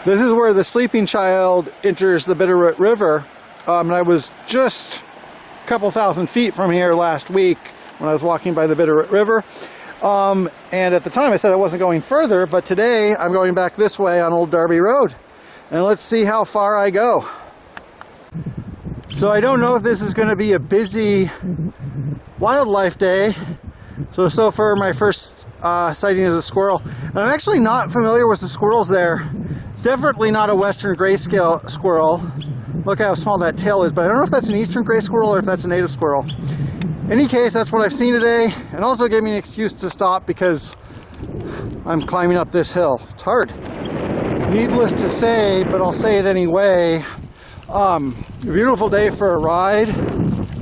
This is where the Sleeping Child enters the Bitterroot River, and I was just a couple thousand feet from here last week when I was walking by the Bitterroot River, and at the time I said I wasn't going further, but today I'm going back this way on Old Darby Road, and let's see how far I go. So I don't know if this is going to be a busy wildlife day. So far my first sighting is a squirrel. And I'm actually not familiar with the squirrels there. It's definitely not a western grayscale squirrel. Look how small that tail is, but I don't know if that's an eastern gray squirrel or if that's a native squirrel. In any case, that's what I've seen today, and also gave me an excuse to stop because I'm climbing up this hill. It's hard. Needless to say, but I'll say it anyway, a beautiful day for a ride,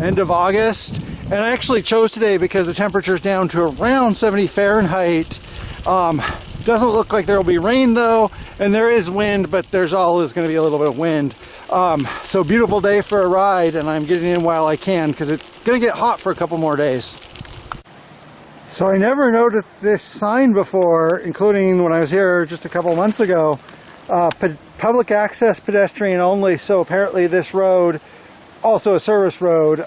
end of August. And I actually chose today because the temperature's down to around 70 Fahrenheit. Doesn't look like there will be rain though, and there is wind, but there's always going to be a little bit of wind. So beautiful day for a ride, and I'm getting in while I can because it's going to get hot for a couple more days. So I never noticed this sign before, including when I was here just a couple months ago. Public access, pedestrian only, so apparently this road, also a service road,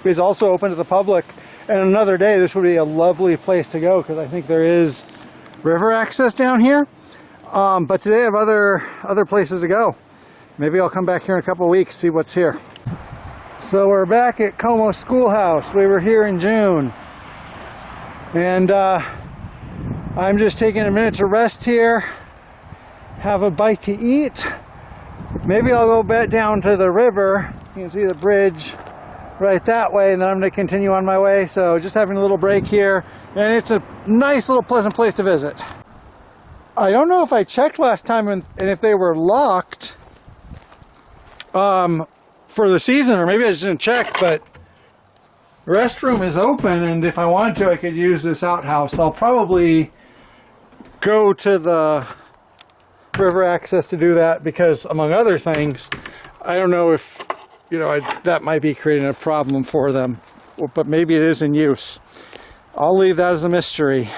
is also open to the public, and another day this would be a lovely place to go because I think there is river access down here, but today I have other places to go. Maybe I'll come back here in a couple of weeks, see what's here. So we're back at Como Schoolhouse. We were here in June, and I'm just taking a minute to rest here, have a bite to eat. Maybe I'll go back down to the river. You can see the bridge right that way, and then I'm going to continue on my way. So just having a little break here, and it's a nice little pleasant place to visit. I don't know if I checked last time and if they were locked for the season, or maybe I just didn't check, but the restroom is open, and if I wanted to I could use this outhouse. I'll probably go to the river access to do that because, among other things, I don't know if that might be creating a problem for them, but maybe it is in use. I'll leave that as a mystery.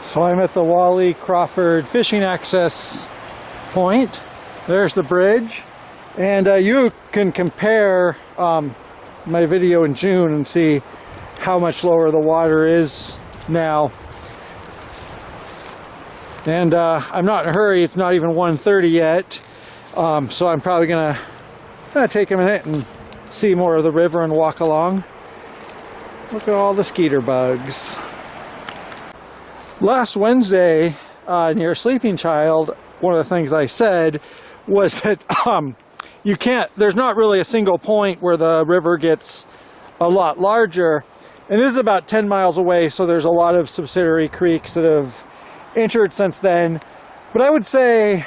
So I'm at the Wally Crawford fishing access point. There's the bridge, and you can compare my video in June and see how much lower the water is now. And I'm not in a hurry. It's not even 1:30 yet, so I'm probably gonna take a minute and see more of the river and walk along. Look at all the skeeter bugs. Last Wednesday, near Sleeping Child, one of the things I said was that there's not really a single point where the river gets a lot larger. And this is about 10 miles away, so there's a lot of subsidiary creeks that have entered since then. But I would say,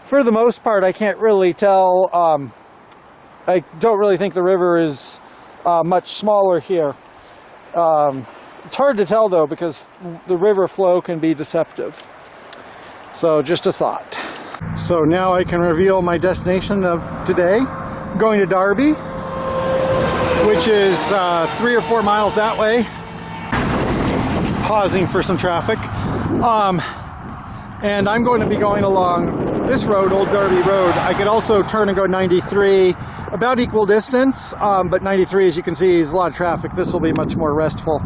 for the most part, I can't really tell. I don't really think the river is much smaller here. It's hard to tell though because the river flow can be deceptive. So just a thought. So now I can reveal my destination of today. I'm going to Darby, which is 3 or 4 miles that way. Pausing for some traffic. And I'm going to be going along this road, Old Darby Road. I could also turn and go 93, about equal distance, but 93, as you can see, is a lot of traffic. This will be much more restful.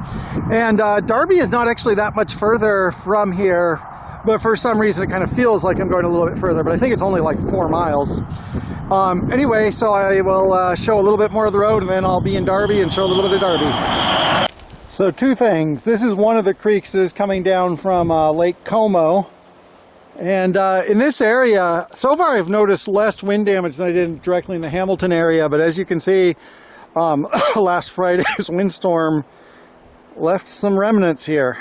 And Darby is not actually that much further from here, but for some reason it kind of feels like I'm going a little bit further, but I think it's only like 4 miles. Anyway, so I will show a little bit more of the road, and then I'll be in Darby and show a little bit of Darby. So 2 things. This is one of the creeks that is coming down from Lake Como. And in this area, so far I've noticed less wind damage than I did directly in the Hamilton area, but as you can see, last Friday's windstorm left some remnants here.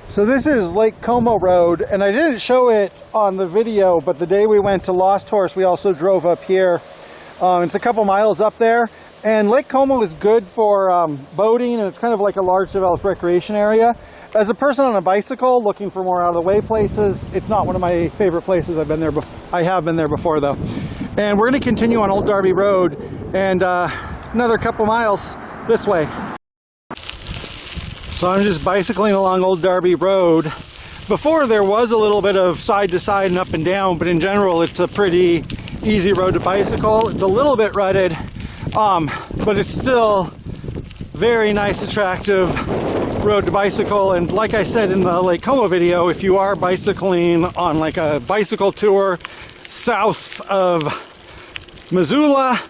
So this is Lake Como Road, and I didn't show it on the video, but the day we went to Lost Horse, we also drove up here. It's a couple miles up there, and Lake Como is good for boating, and it's kind of like a large developed recreation area. As a person on a bicycle looking for more out-of-the-way places, it's not one of my favorite places. I have been there before, though. And we're going to continue on Old Darby Road, and another couple miles this way. So I'm just bicycling along Old Darby Road. Before there was a little bit of side to side and up and down, but in general it's a pretty easy road to bicycle. It's a little bit rutted, but it's still very nice, attractive road to bicycle. And like I said in the Lake Como video, if you are bicycling on like a bicycle tour south of Missoula,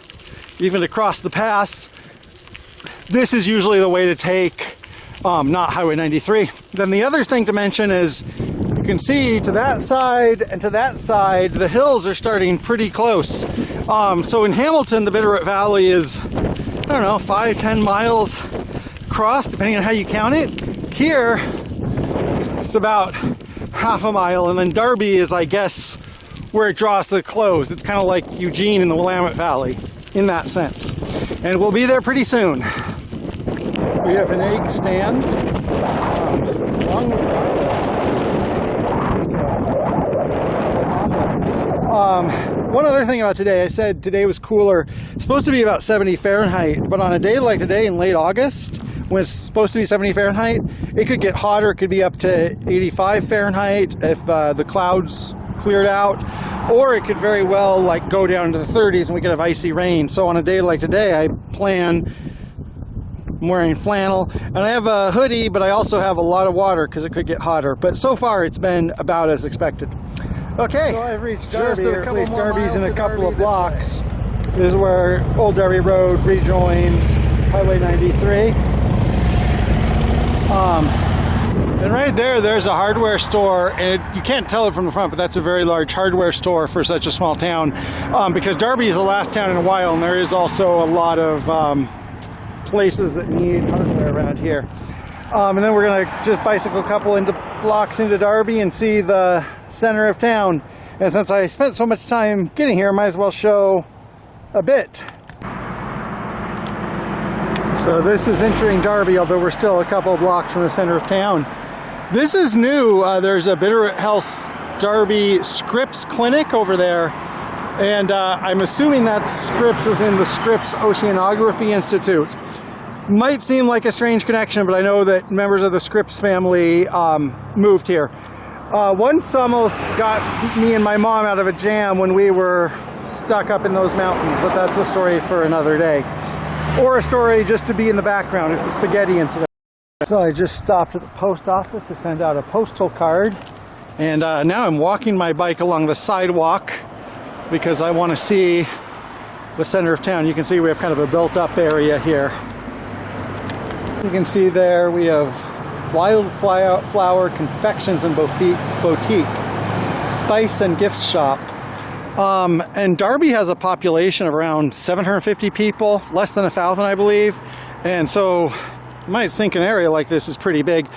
even to cross the pass, this is usually the way to take, not Highway 93. Then the other thing to mention is you can see to that side and to that side, the hills are starting pretty close. So in Hamilton, the Bitterroot Valley is, I don't know, 5-10 miles across, depending on how you count it. Here, it's about half a mile, and then Darby is, I guess, where it draws to the close. It's kind of like Eugene in the Willamette Valley, in that sense. And we'll be there pretty soon. We have an egg stand. Along with one other thing about today, I said today was cooler. It's supposed to be about 70 Fahrenheit, but on a day like today in late August, when it's supposed to be 70 Fahrenheit, it could get hotter. It could be up to 85 Fahrenheit if the clouds cleared out, or it could very well like go down into the 30s and we could have icy rain. So on a day like today, I'm wearing flannel, and I have a hoodie, but I also have a lot of water because it could get hotter. But so far, it's been about as expected. Okay, so I've reached Darby, or at least Darby's in a couple of blocks. This is where Old Darby Road rejoins Highway 93. And right there, there's a hardware store, and you can't tell it from the front, but that's a very large hardware store for such a small town, because Darby is the last town in a while, and there is also a lot of places that need hardware around here. And then we're going to just bicycle a couple blocks into Darby and see the center of town. And since I spent so much time getting here, I might as well show a bit. So this is entering Darby, although we're still a couple blocks from the center of town. This is new. There's a Bitterroot Health Darby Scripps Clinic over there. And I'm assuming that Scripps is in the Scripps Oceanography Institute. Might seem like a strange connection, but I know that members of the Scripps family moved here. Once almost got me and my mom out of a jam when we were stuck up in those mountains, but that's a story for another day. Or a story just to be in the background. It's a spaghetti incident. So I just stopped at the post office to send out a postal card. And now I'm walking my bike along the sidewalk because I want to see the center of town. You can see we have kind of a built-up area here. You can see there we have Wildflower Confections and Boutique, Spice and Gift Shop. And Darby has a population of around 750 people, less than 1,000, I believe. And so you might think an area like this is pretty big.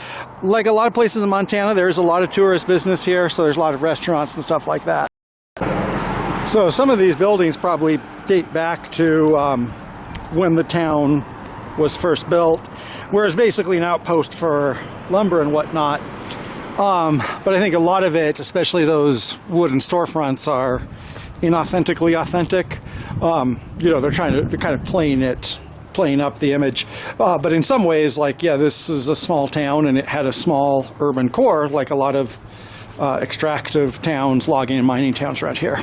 Like a lot of places in Montana, there's a lot of tourist business here, so there's a lot of restaurants and stuff like that. So some of these buildings probably date back to when the town was first built, where it's basically an outpost for lumber and whatnot. But I think a lot of it, especially those wooden storefronts, are inauthentically authentic. You know, they're kind of playing up the image. But in some ways, like, yeah, this is a small town and it had a small urban core, like a lot of extractive towns, logging and mining towns around here.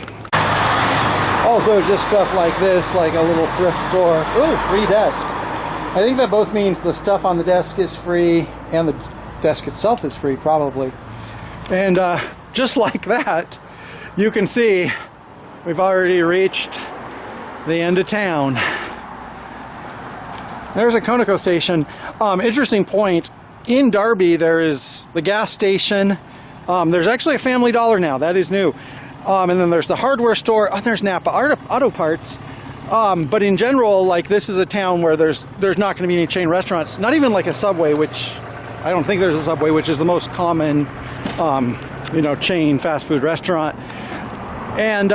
Also, just stuff like this, like a little thrift store. Ooh, free desk. I think that both means the stuff on the desk is free and the desk itself is free, probably. And just like that, you can see we've already reached the end of town. There's a Conoco station. Interesting point, in Darby there is the gas station. There's actually a Family Dollar now, that is new. And then there's the hardware store. Oh, there's Napa Auto Parts. But in general, like, this is a town where there's not going to be any chain restaurants. Not even like a Subway, which I don't think there's a Subway, which is the most common, chain fast food restaurant. And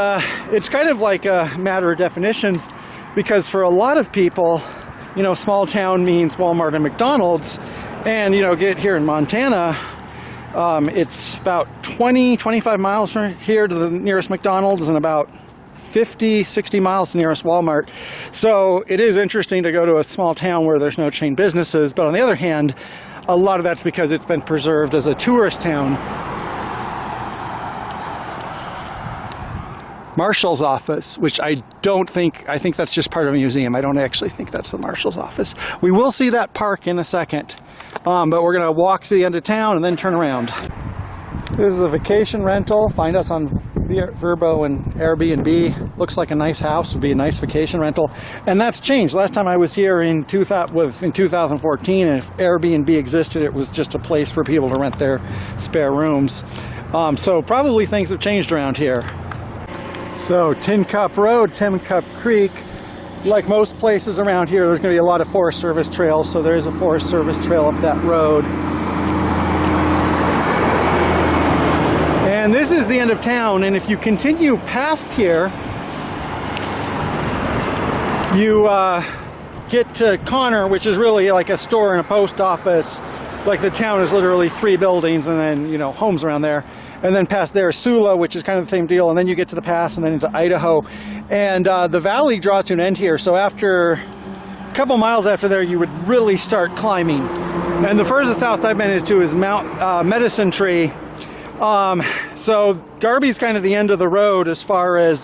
it's kind of like a matter of definitions, because for a lot of people, small town means Walmart and McDonald's. And, get here in Montana, it's about 25 miles from here to the nearest McDonald's and about 50-60 miles to the nearest Walmart. So it is interesting to go to a small town where there's no chain businesses, but on the other hand, a lot of that's because it's been preserved as a tourist town. marshal's office, which I think that's just part of a museum. I don't actually think that's the marshal's office. We will see that park in a second, but we're going to walk to the end of town and then turn around. This is a vacation rental. Find us on Vrbo and Airbnb. Looks like a nice house. Would be a nice vacation rental. And that's changed. Last time I was here was in 2014, and if Airbnb existed, it was just a place for people to rent their spare rooms. So probably things have changed around here. So Tin Cup Road, Tin Cup Creek. Like most places around here, there's going to be a lot of Forest Service trails. So there is a Forest Service trail up that road. And this is the end of town, and if you continue past here, you get to Connor, which is really like a store and a post office. Like the town is literally 3 buildings and then, you know, homes around there. And then past there is Sula, which is kind of the same deal, and then you get to the pass and then into Idaho. And the valley draws to an end here, so after a couple miles after there, you would really start climbing. And the furthest south I've been is Mount Medicine Tree. So Darby's kind of the end of the road as far as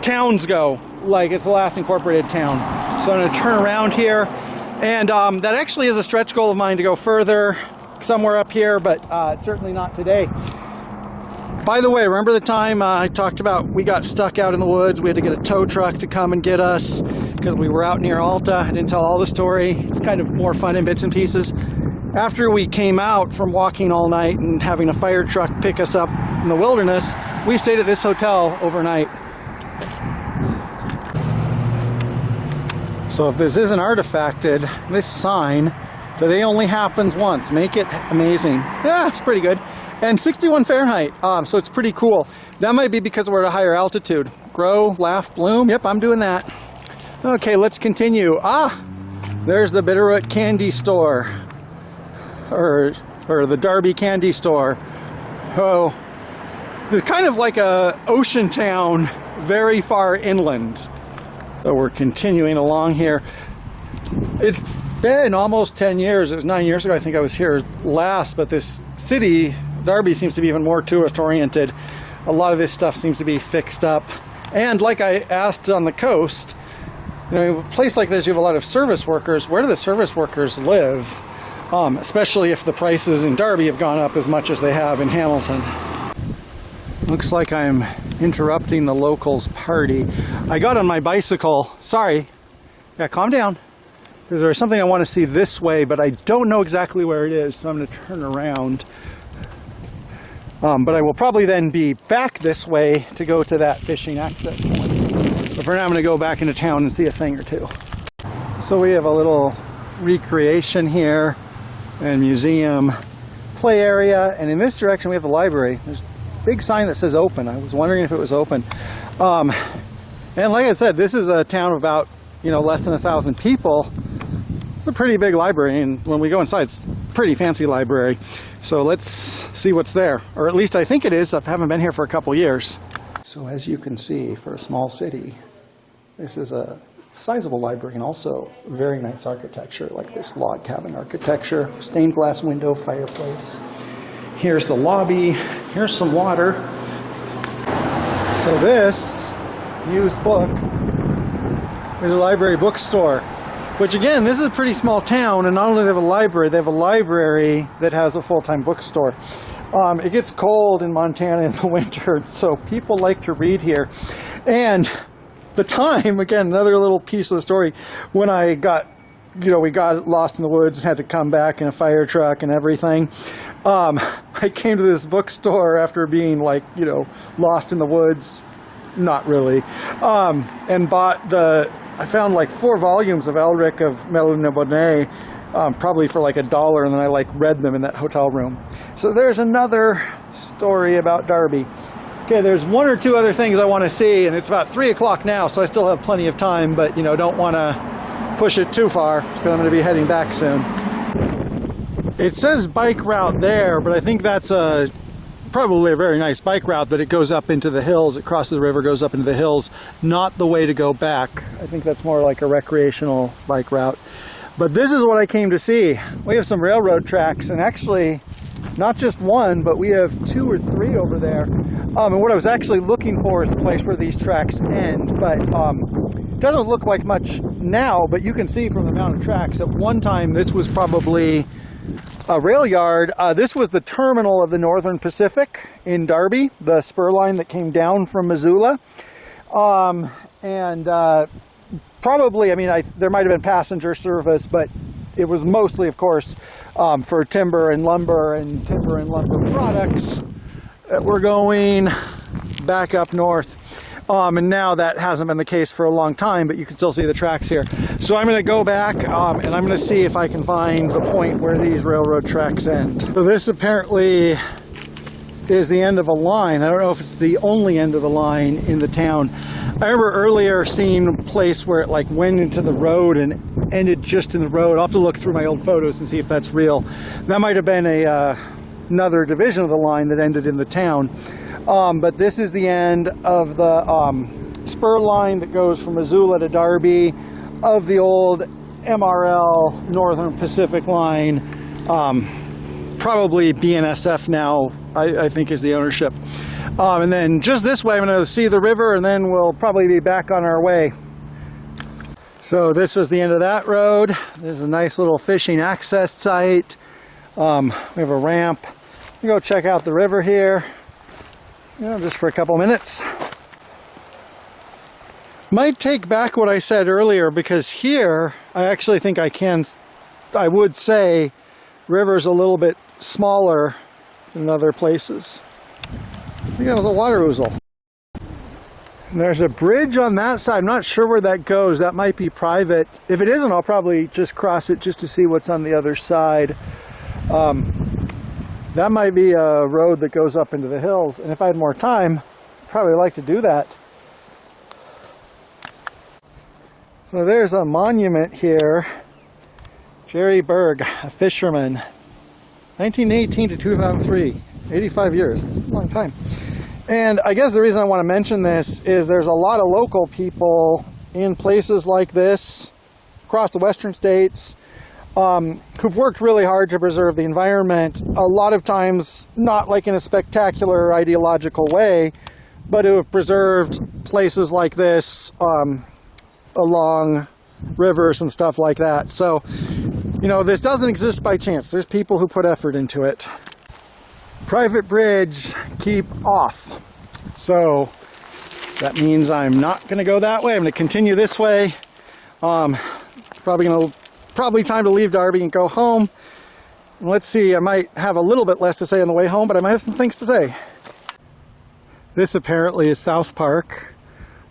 towns go. Like, it's the last incorporated town. So I'm going to turn around here, and that actually is a stretch goal of mine to go further somewhere up here, but certainly not today. By the way, remember the time I talked about we got stuck out in the woods? We had to get a tow truck to come and get us because we were out near Alta. I didn't tell all the story. It's kind of more fun in bits and pieces. After we came out from walking all night and having a fire truck pick us up in the wilderness, we stayed at this hotel overnight. So if this isn't artifacted, this sign, today only happens once. Make it amazing. Yeah, it's pretty good. And 61 Fahrenheit, so it's pretty cool. That might be because we're at a higher altitude. Grow, laugh, bloom. Yep, I'm doing that. Okay, let's continue. There's the Bitterroot candy store. Or the Darby candy store. Oh, it's kind of like a ocean town very far inland. So we're continuing along here. It's been almost 10 years. It was 9 years ago I think I was here last, but this city, Darby, seems to be even more tourist oriented. A lot of this stuff seems to be fixed up. And like I asked on the coast, you know, a place like this, you have a lot of service workers. Where do the service workers live? Especially if the prices in Darby have gone up as much as they have in Hamilton. Looks like I'm interrupting the locals' party. I got on my bicycle. Sorry. Yeah, calm down. Because there's something I want to see this way, but I don't know exactly where it is, so I'm going to turn around. But I will probably then be back this way to go to that fishing access point. But for now, I'm going to go back into town and see a thing or two. So we have a little recreation here and museum play area, and in this direction we have the library. There's a big sign that says open. I was wondering if it was open. And like I said, this is a town of about, you know, less than 1,000 people. It's a pretty big library, and when we go inside, it's a pretty fancy library. So let's see what's there, or at least I think it is. I haven't been here for a couple years. So as you can see, for a small city, this is a sizable library and also very nice architecture, like this log cabin architecture, stained glass window, fireplace. Here's the lobby, here's some water. So this used book is a library bookstore, which again, this is a pretty small town, and not only do they have a library that has a full-time bookstore. It gets cold in Montana in the winter, so people like to read here. And the time, again, another little piece of the story, when I got, you know, we got lost in the woods and had to come back in a fire truck and everything. I came to this bookstore after being, like, you know, lost in the woods, not really, and bought I found like 4 volumes of Elric of Melunabone, probably for like $1, and then I like read them in that hotel room. So there's another story about Darby. Okay, there's 1 or 2 other things I want to see, and it's about 3 o'clock now, so I still have plenty of time, but, you know, don't want to push it too far, because I'm going to be heading back soon. It says bike route there, but I think that's probably a very nice bike route, but it goes up into the hills, it crosses the river, goes up into the hills, not the way to go back. I think that's more like a recreational bike route. But this is what I came to see. We have some railroad tracks, and actually not just one, but we have 2 or 3 over there. And what I was actually looking for is a place where these tracks end, but it doesn't look like much now, but you can see from the amount of tracks, at one time this was probably a rail yard. This was the terminal of the Northern Pacific in Darby, the spur line that came down from Missoula. Probably, I mean, there might have been passenger service, but it was mostly, of course, for timber and lumber products that were going back up north. And now that hasn't been the case for a long time, but you can still see the tracks here. So I'm going to go back and I'm going to see if I can find the point where these railroad tracks end. So this apparently is the end of a line. I don't know if it's the only end of the line in the town. I remember earlier seeing a place where it like went into the road and ended just in the road. I'll have to look through my old photos and see if that's real. That might have been another division of the line that ended in the town. But this is the end of the spur line that goes from Missoula to Darby of the old MRL Northern Pacific line. Probably BNSF now, I think, is the ownership. And then just this way, I'm going to see the river, and then we'll probably be back on our way. So this is the end of that road. This is a nice little fishing access site. We have a ramp. We go check out the river here, just for a couple minutes. Might take back what I said earlier, because here I actually think I would say river's a little bit smaller than other places. I think that was a water ousel. And there's a bridge on that side. I'm not sure where that goes. That might be private. If it isn't, I'll probably just cross it just to see what's on the other side. That might be a road that goes up into the hills. And if I had more time, I'd probably like to do that. So there's a monument here. Jerry Berg, a fisherman. 1918 to 2003. 85 years. It's a long time. And I guess the reason I want to mention this is there's a lot of local people in places like this across the western states who've worked really hard to preserve the environment, a lot of times not like in a spectacular ideological way, but who have preserved places like this along rivers and stuff like that. So, this doesn't exist by chance. There's people who put effort into it. Private bridge, keep off. So that means I'm not going to go that way. I'm going to continue this way. Probably time to leave Darby and go home. And let's see, I might have a little bit less to say on the way home, but I might have some things to say. This apparently is South Park.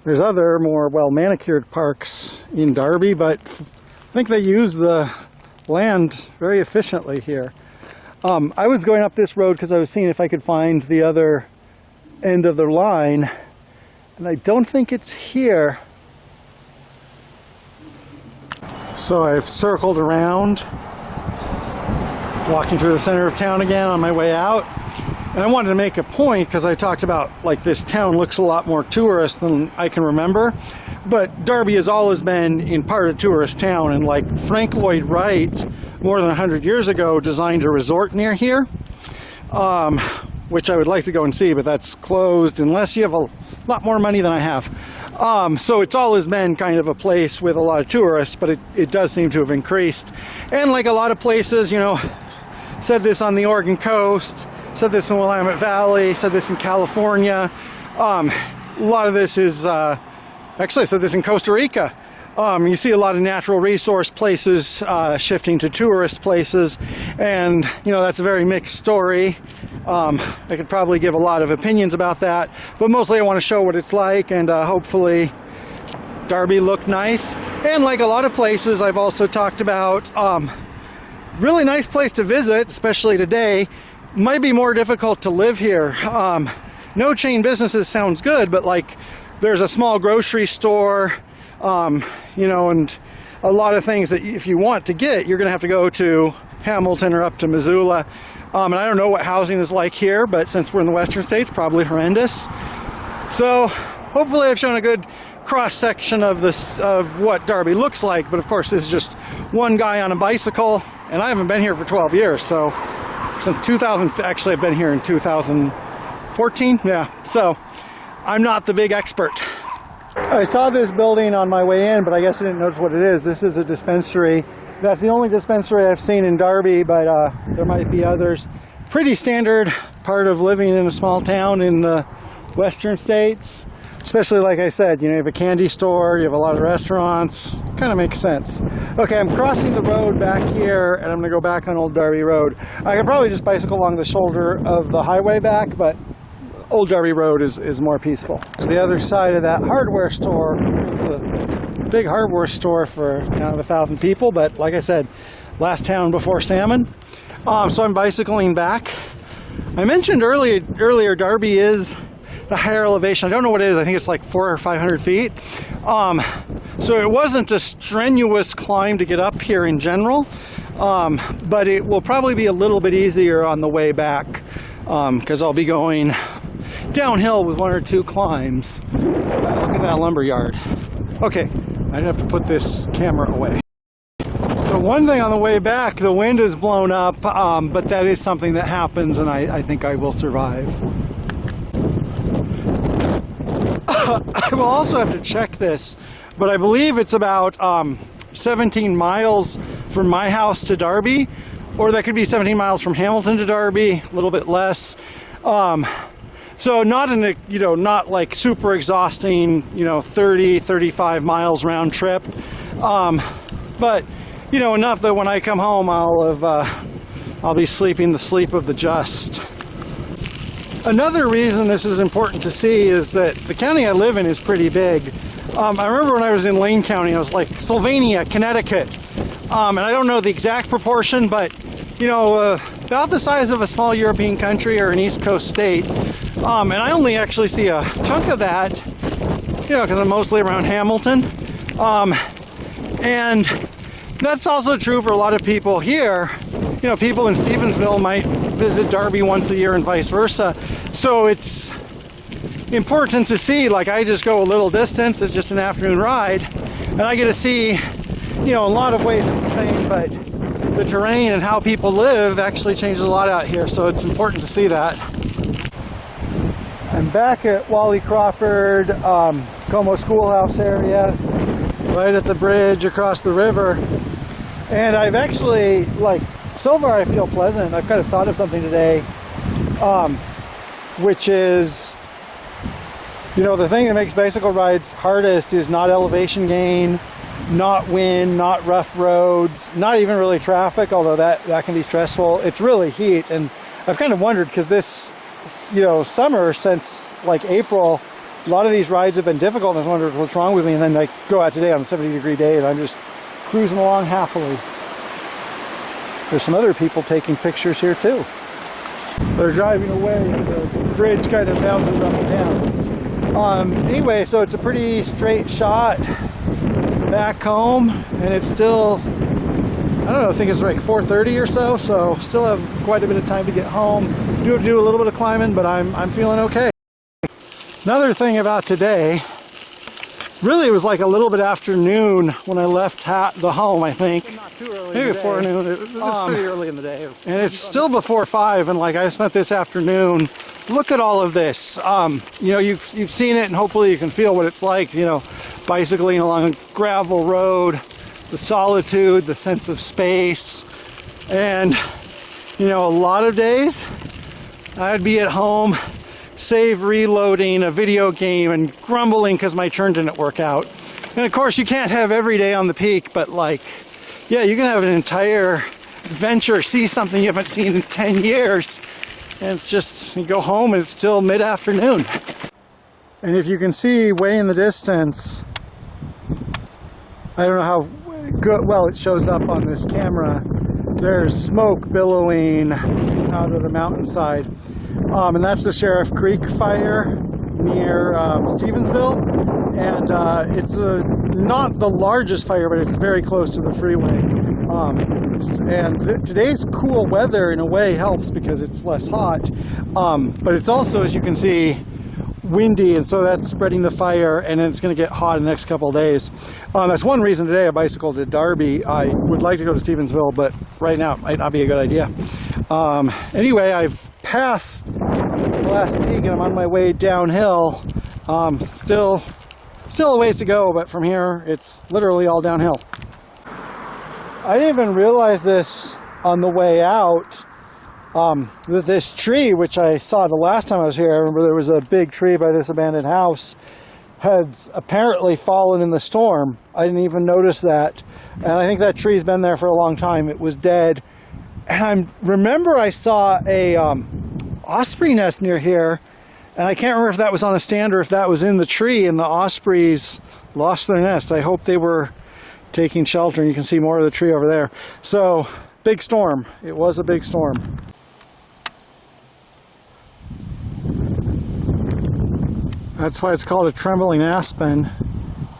There's other more well-manicured parks in Darby, but I think they use the land very efficiently here. I was going up this road because I was seeing if I could find the other end of the line, and I don't think it's here. So I've circled around, walking through the center of town again on my way out. And I wanted to make a point because I talked about like this town looks a lot more tourist than I can remember. But Darby has always been in part a tourist town, and like Frank Lloyd Wright, more than 100 years ago, designed a resort near here, which I would like to go and see, but that's closed unless you have a lot more money than I have. So it's always been kind of a place with a lot of tourists, but it does seem to have increased. And like a lot of places, said this on the Oregon coast, said this in Willamette Valley, said this in California. A lot of this is, actually I said this in Costa Rica. You see a lot of natural resource places shifting to tourist places, and that's a very mixed story. I could probably give a lot of opinions about that, but mostly I want to show what it's like, and hopefully Darby looked nice. And like a lot of places I've also talked about, really nice place to visit, especially today. Might be more difficult to live here. No chain businesses sounds good, but like there's a small grocery store, and a lot of things that if you want to get, you're going to have to go to Hamilton or up to Missoula. And I don't know what housing is like here, but since we're in the western states, probably horrendous. So hopefully I've shown a good cross-section of this, of what Darby looks like. But of course, this is just one guy on a bicycle, and I haven't been here for 12 years, so since 2000. Actually, I've been here in 2014. Yeah, so I'm not the big expert. I saw this building on my way in, but I guess I didn't notice what it is. This is a dispensary. That's the only dispensary I've seen in Darby, but there might be others. Pretty standard part of living in a small town in the western states. Especially, like I said, you know, you have a candy store, you have a lot of restaurants. Kind of makes sense. Okay, I'm crossing the road back here, and I'm going to go back on Old Darby Road. I could probably just bicycle along the shoulder of the highway back, but Old Darby Road is more peaceful. It's the other side of that hardware store. It's a big hardware store for kind of 1,000 people, but like I said, last town before salmon. So I'm bicycling back. I mentioned earlier Darby is a higher elevation. I don't know what it is. I think it's like 400 or 500 feet. So it wasn't a strenuous climb to get up here in general, but it will probably be a little bit easier on the way back because I'll be going downhill with 1 or 2 climbs. Look at that lumber yard. Okay, I'd have to put this camera away. So one thing on the way back, the wind is blown up, but that is something that happens, and I think I will survive. I will also have to check this, but I believe it's about 17 miles from my house to Darby, or that could be 17 miles from Hamilton to Darby, a little bit less. So not in a, you know, not like super exhausting, you know, 30, 35 miles round trip. But, you know, enough that when I come home, I'll be sleeping the sleep of the just. Another reason this is important to see is that the county I live in is pretty big. I remember when I was in Lane County, I was like Sylvania, Connecticut. And I don't know the exact proportion, but, you know, about the size of a small European country or an East Coast state. And I only actually see a chunk of that, you know, because I'm mostly around Hamilton. And that's also true for a lot of people here. You know, people in Stevensville might visit Darby once a year and vice versa. So it's important to see, like I just go a little distance, it's just an afternoon ride, and I get to see, you know, in a lot of ways it's the same, but the terrain and how people live actually changes a lot out here, so it's important to see that. I'm back at Wally Crawford, Como Schoolhouse area, right at the bridge across the river, and I've actually, like, so far I feel pleasant. I've kind of thought of something today, which is, you know, the thing that makes bicycle rides hardest is not elevation gain, not wind, not rough roads, not even really traffic, although that can be stressful. It's really heat, and I've kind of wondered, because this, you know, summer, since like April, a lot of these rides have been difficult, and I was wondering what's wrong with me, and then I go out today on a 70-degree day, and I'm just cruising along happily. There's some other people taking pictures here too. They're driving away, and the bridge kind of bounces up and down. Anyway, so it's a pretty straight shot back home, and it's still, I don't know, I think it's like 4:30 or so, so still have quite a bit of time to get home. Do have to do a little bit of climbing, but I'm feeling okay. Another thing about today, really it was like a little bit after noon when I left the home, I think. Not too early. Maybe before noon. It was pretty early in the day. And it's still before 5, and like I spent this afternoon, look at all of this. You know, you've seen it, and hopefully you can feel what it's like, you know, bicycling along a gravel road, the solitude, the sense of space. And, you know, a lot of days I'd be at home, save reloading a video game and grumbling because my turn didn't work out. And of course you can't have every day on the peak, but like, yeah, you can have an entire adventure, see something you haven't seen in 10 years, and it's just, you go home and it's still mid-afternoon. And if you can see way in the distance, I don't know how well it shows up on this camera, there's smoke billowing out of the mountainside. And that's the Sheriff Creek fire near Stevensville. And it's not the largest fire, but it's very close to the freeway. And today's cool weather in a way helps because it's less hot. But it's also, as you can see, windy, and so that's spreading the fire, and then it's going to get hot in the next couple of days. That's one reason today I bicycled to Darby. I would like to go to Stevensville, but right now it might not be a good idea. Anyway, I've passed the last peak and I'm on my way downhill. Still a ways to go, but from here it's literally all downhill. I didn't even realize this on the way out. That this tree, which I saw the last time I was here, I remember there was a big tree by this abandoned house, had apparently fallen in the storm. I didn't even notice that. And I think that tree's been there for a long time. It was dead. And I remember I saw a osprey nest near here, and I can't remember if that was on a stand or if that was in the tree and the ospreys lost their nest. I hope they were taking shelter, and you can see more of the tree over there. So, big storm. It was a big storm. That's why it's called a trembling aspen.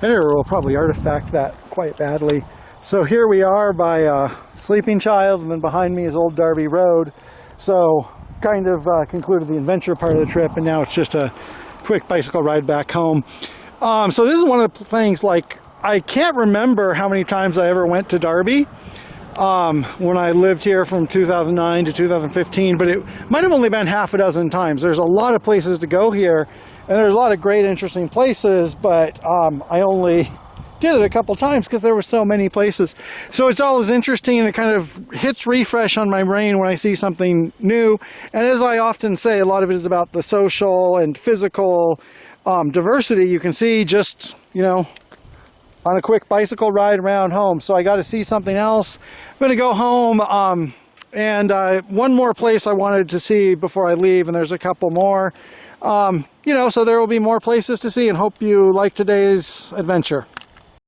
Bitterroot will probably artifact that quite badly. So here we are by Sleeping Child, and then behind me is Old Darby Road. So kind of concluded the adventure part of the trip, and now it's just a quick bicycle ride back home. So this is one of the things, like, I can't remember how many times I ever went to Darby when I lived here from 2009 to 2015, but it might have only been half a dozen times. There's a lot of places to go here, and there's a lot of great, interesting places, but I only did it a couple times because there were so many places. So it's always interesting, and it kind of hits refresh on my brain when I see something new. And as I often say, a lot of it is about the social and physical diversity you can see just, you know, on a quick bicycle ride around home. So I got to see something else. I'm going to go home, and one more place I wanted to see before I leave, and there's a couple more. You know, so there will be more places to see, and hope you like today's adventure.